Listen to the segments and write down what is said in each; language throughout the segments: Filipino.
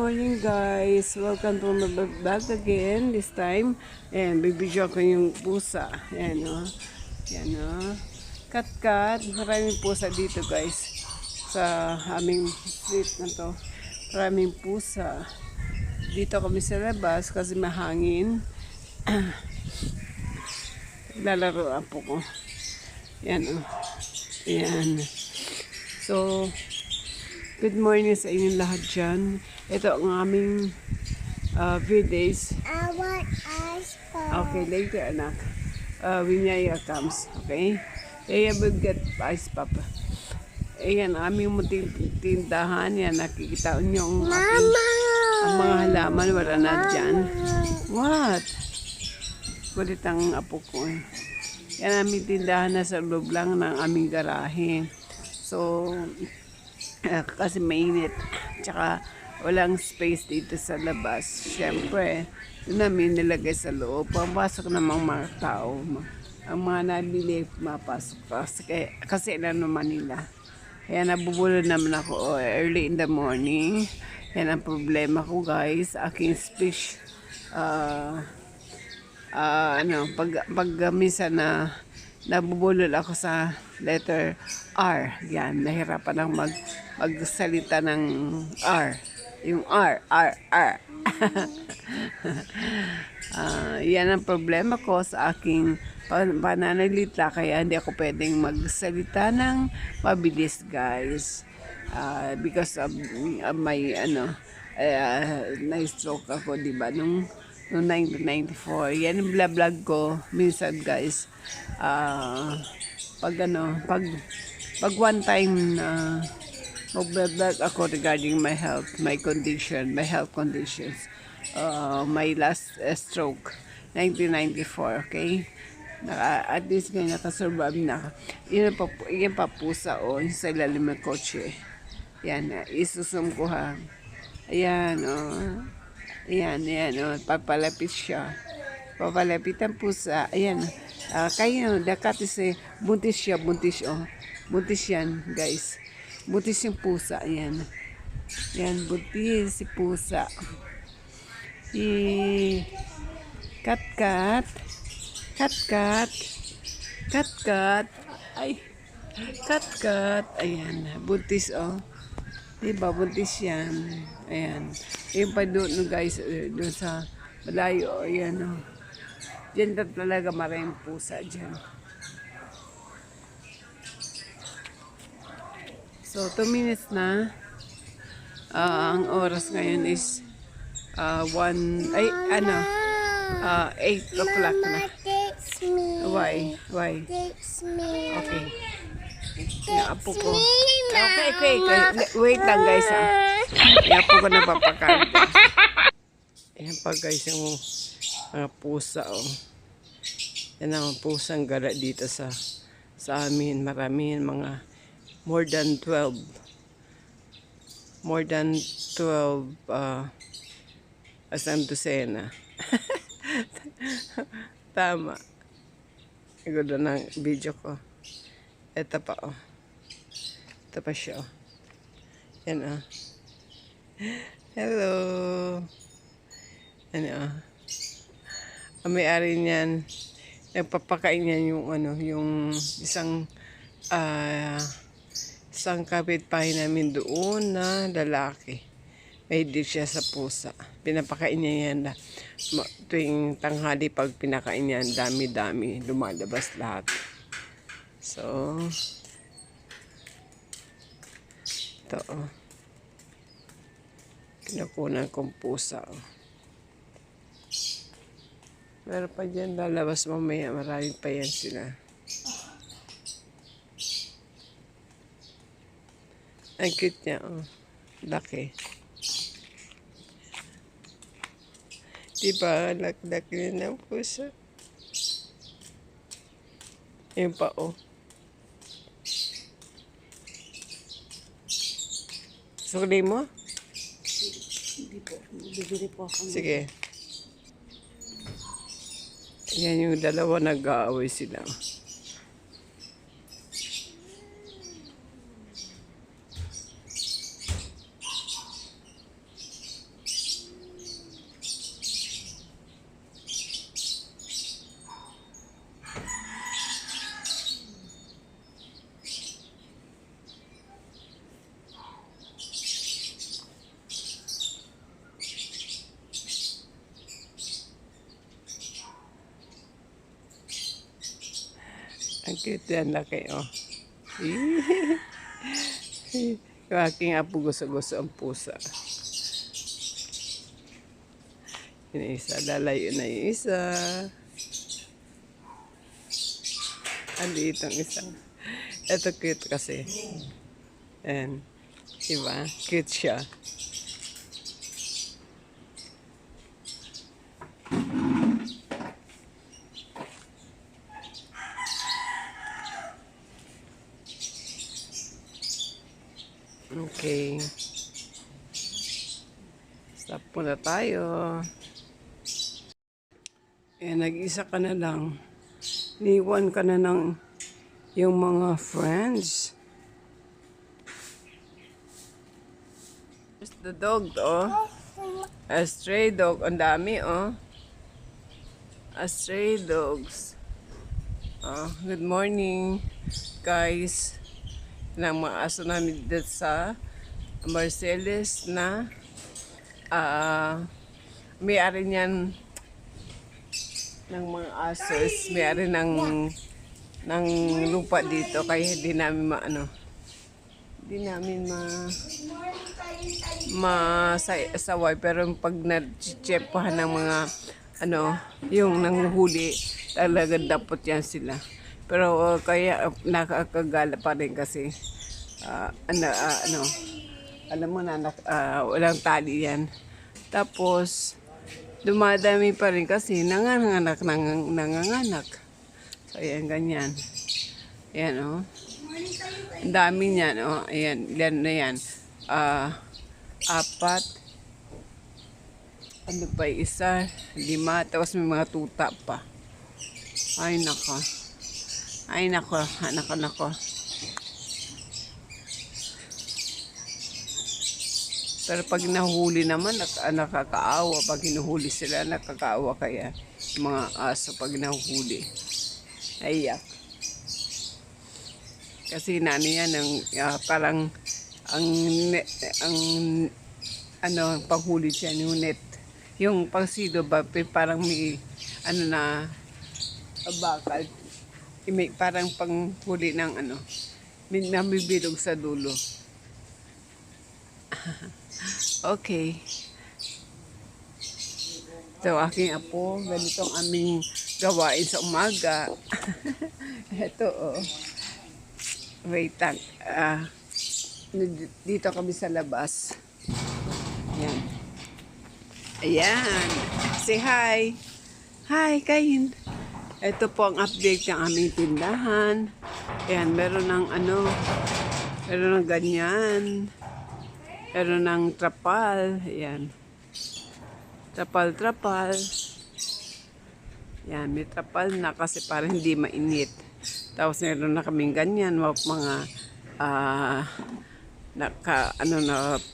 morning guys. Welcome to my vlog again this time. And bibidyo ko yung pusa. Ayan o. Ayan o. Kat-kat. Maraming pusa dito guys. Sa aming street na to. Maraming pusa. Dito kami sa labas kasi mahangin. Lalaro po ko. Ayan o. Ayan. So, good morning sa inyong lahat dyan. Ito ang aming days. I want ice pop. Okay, later anak. When Yaya comes, okay? Yaya will get ice pop. Ayan, aming munting tindahan. Yan, nakikita nyo ang aking ang mga halaman. Wala na dyan. What? Kulit ang apo ko eh. Yan, aming tindahan na sa loob lang ng aming garahe. So, kasi mainit. Tsaka walang space dito sa labas. Siyempre, doon namin nilagay sa loob. Pamapasok namang mga tao. Ang mga nabili, mapasok. Kasi ilan naman nila. Kaya nabubulod naman ako early in the morning. Yan ang problema ko guys. Aking speech. Pag minsan na nabubulol ako sa letter R. Yan, nahirapan akong magsalita ng R. Yung R. Yan ang problema ko sa aking pananalita. Kaya hindi ako pwedeng magsalita ng mabilis, guys. Because of my, na-stroke ako, diba? Noong 1994. Yan yung vlog ko. Minsan, guys, pag one time mag-vlog ako regarding my health, my health conditions. My last stroke, 1994, okay? At least ngayon nakasurvive na. Yan pa pusa sa ilalim ng kotse. Yan, isusum ko ha. Ayan, Ayan, papalapit siya. Papalapit ang pusa. Ayan. Kayo, dakatis buntis siya, buntis yan, guys. Buntis yung pusa, ayan. Ayan, buntis si pusa. Kat-kat. Ay, kat-kat. Ayan, buntis, diba, buntis yan. Ayan. Yung pa doon, guys, doon sa malayo, ayan, Diyan talaga maraming pusa dyan. So, 2 minutes na. Ang oras ngayon is 8 o'clock na. Takes me. Why? Takes me. Okay. Yung apo ko. Okay. Wait lang, guys, Yung apo ko napapakanta. Ayan pa, guys, yung mga pusa, Yan ang pusang gala dito sa amin. Marami mga more than 12 asam dosena. Tama. Igulo ng video ko. Ito pa, Ito pa siya, Yan, Hello. Yan, ang may-ari niyan, nagpapakain niya yung isang kapitbahay namin doon na lalaki. May di siya sa pusa. Pinapakain niya yan tuwing tanghali. Pag pinakain niya, dami-dami, lumalabas lahat. So, ito, kinukunan kong pusa, Meron pa dyan, lalabas mamaya. Maraming pa yan sila. Ang cute niya, Laki. Diba, laki ng pusa. Yun pa, Sukli mo? Hindi po. Bibili po ako. Sige. Yan yung dalawa, nag-aaway sila. Ang cute yan, laki, oh. Yung aking apo gusto-gusto ang pusa. Yung isa, lalayo na yung isa. Andito ang isa. Ito cute kasi. And, diba? Cute siya. Okay. Stop muna tayo. Nag-isa ka na lang. Niwan ka na ng yung mga friends. There's the dog, oh. A stray dog. Ang dami, oh. A stray dogs. Oh, good morning, guys. Ng mga aso namin dito sa Marcellus na may-ari niyan ng mga asos, may-ari ng lupa dito, kaya hindi namin masaway. Pero pag na-chepahan ng mga yung nanguhuli, talaga dapat yan sila. Pero kaya nakakagala pa rin kasi alam mo na walang tali yan. Tapos dumadami pa rin kasi nanganganak. So ayan, ganyan. Ayan, oh. Ang dami niyan, oh. Ayan, yan na yan. 4. Ano pa, 1, 5, tapos may mga tuta pa. Ay, nako. Ay, nako. Pero pag nahuli naman, nakakaawa. Pag hinuhuli sila, nakakaawa kaya mga aso pag nahuli. Ayak. Kasi yan, parang panghuli siya, yung net. Yung pangsido ba, parang may, bakal. May parang panghuli ng may namibilog sa dulo. Okay. So, aking apo, ganito ang aming gawain sa umaga. Ito, oh. Wait lang. Dito kami sa labas. Ayan. Ayan. Say hi. Hi, Kain. Ito po ang update ng aming tindahan. Ayan, meron ng meron ng ganyan. Meron ng trapal. Ayan. Trapal. Ayan, may trapal na kasi para hindi mainit. Tapos meron na kaming ganyan, mga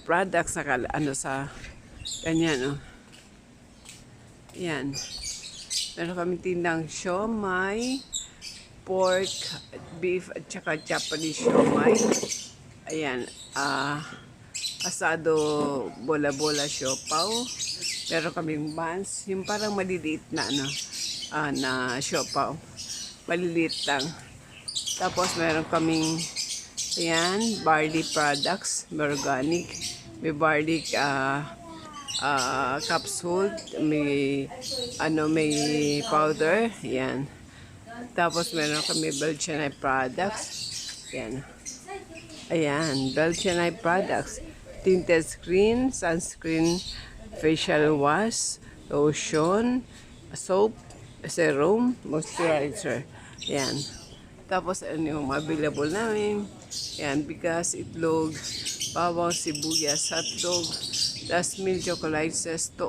products sa ganyan, oh. Ayan. Meron kaming tindang siomai, pork, beef, at saka Japanese siomai. Ayan, asado, bola-bola, siopaw. Meron kaming buns, yung parang maliliit na na siopaw. Maliliit lang. Tapos meron kaming ayan, barley products, organic. May barley capsule, may powder, ayan. Tapos meron kami Belgian products. Ayan. Ayan, Belgian products. Tinted screen, sunscreen, facial wash, lotion, soap, serum, moisturizer. Ayan. Tapos yung available namin. Ayan, bigas, itlog, bawang, sibuyas, hotdog, tas milk chocolate, to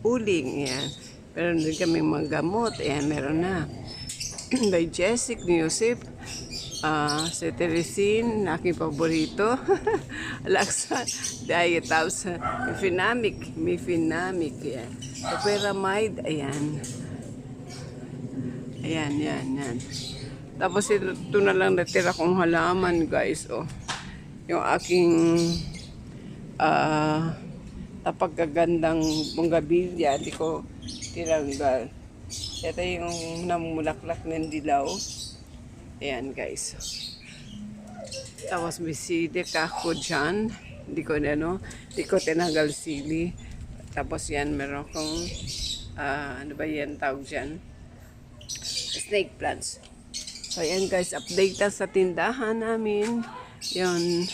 uling. Ayan. Meron din kami mga gamot. Ayan, meron na. By Jessic, Newsip, cetirizine, aking paborito. Laksa, diet house, Mifinamic, ayan. Toperamide, ayan. Ayan. Tapos ito na lang natira kong halaman, guys, oh. Yung aking napagkagandang bonggabilya, hindi ko tinanggal. Ito yung namumulaklak ng dilaw. Ayan guys. Tapos may sili kako dyan. Hindi ko tinanggal sili. Tapos yan, meron kong, ano ba yan tawag dyan? Snake plants. So ayan guys, update na sa tindahan namin. Yun.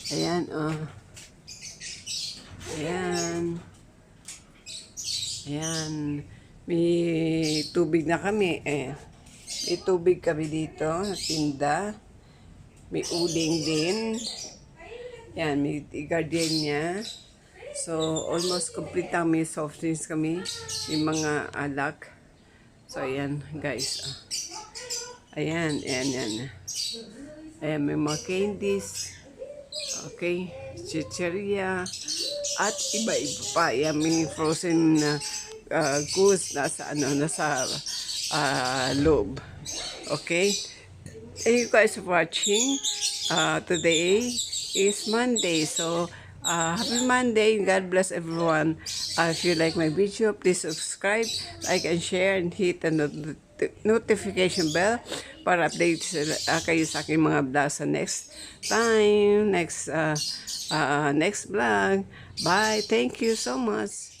Ayan, oh. Ayan. Ayan. May tubig na kami. May tubig kami dito sa tinda. May uling din. Yan, may gardenia. So, almost complete na may soft drinks kami. May mga alak. So, ayan, guys. Ayan, ayan. Ayan, may mga candies. Okay, chicheria. At iba-iba pa. Ayan, may frozen goods nasa loob. Okay? Thank you guys for watching. Today is Monday. So, happy Monday. God bless everyone. If you like my video, please subscribe, like, and share, and hit the notification bell para update kayo sa aking mga vlog sa next time, next vlog. Bye. Thank you so much.